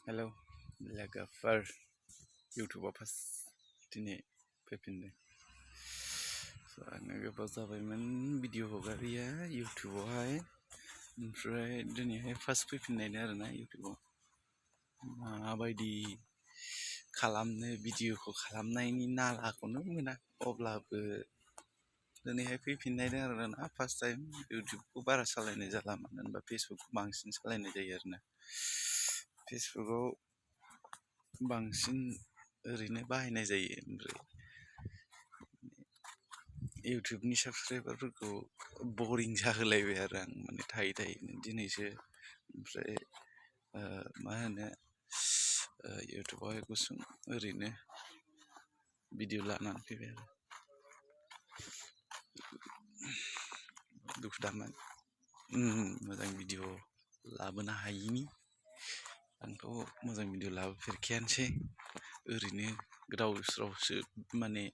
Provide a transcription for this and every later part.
Hello लोगोफोर इउटुबाव first दिनै फैफिनदों आङो गोबाव जाबायमोन भिडिअ हगारिया इउटुबावहाय ओमफ्राय दिनैहाय फार्स्ट फैफिननायनो आरोना इउटुबाव माबायदि खालामनो भिडिअखौ खालामनायनि नालाखौनो मोना अब्लाबो दिनैहाय फैफिननायदों आरोना फार्स्ट टाइम इउटुबखौ बारा सालायनाय जाला मानो होनबा फेसबुकखौ बांसिन सालायनाय जायो आरोना फेसबुकआव बांसिन ओरैनो बाहायनाय जायो ओमफ्राय इउटुबनि साबसक्राइबारफोरखौ बरिं जाहोलायबाय आरो आं माने थायै थायैनो दिनैसो ओमफ्राय मा होनो इउटुबावहाय गुसुं ओरैनो भिडिअ लानानै फैबाय आरो दुखु दामोन मोजां भिडिअ लाबोनो हायिनि आंथ' मोजां भिडिअ लाबोफेरखायानोसै ओरैनो गोदाव सोरावसो माने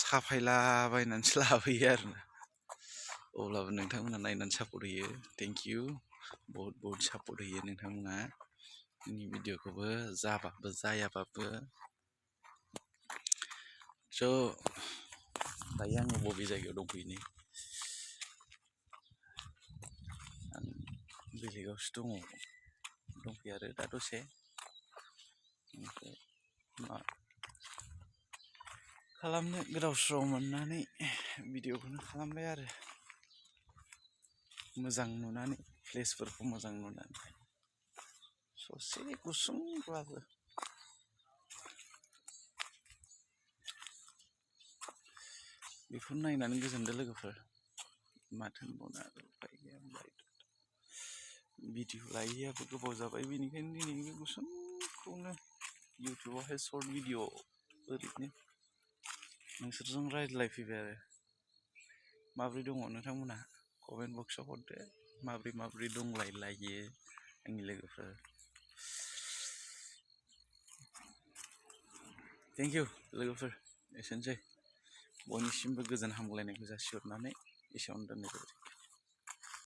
साफायलाबायनानैसो लाबोयो आरोना अब्लाबो नोंथांमोना नायनानै सापर्ट होयो थेंक इउ बहुद सापर्ट होयो नोंथांमोना आंनि भिडिअखौबो जाबाबो जायाबाबो स' दायो आङो बबे जायगायाव दंफैयो आं बेलेगावसो दंफैयो आरो दा दसे ओमफ्राय मा खालामनो गोदाव सोराव मोननानै भिडिअखौनो खालामबाय आरो मोजां नुनानै प्लेसफोरखौ मोजां नुनानै ससे गुसुंब्लाबो बेखौ नायनानै गोजोनदों लोगोफोर माथो होनबावनो आरो उफाय गैया भिडिअ लायैयाबो गोबाव जाबाय बेनिखायनो दिनै बे गुसुंखौनो इउटुबावहाय सर्ट भिडिअ ओरैनो नोंसोरजों रायज्लायफैबाय आरो माब्रै दङ नोंथांमोनहा कमेन्ट बक्सआव हरदो माब्रै दंलायलायो आंनि लोगोफोर थेंक इउ लोगोफोर एसेनोसै बयनिसिमबो गोजोन हामग्लायनायखौ जासिहरनानै एसेयावनो दोननाय जाबाय।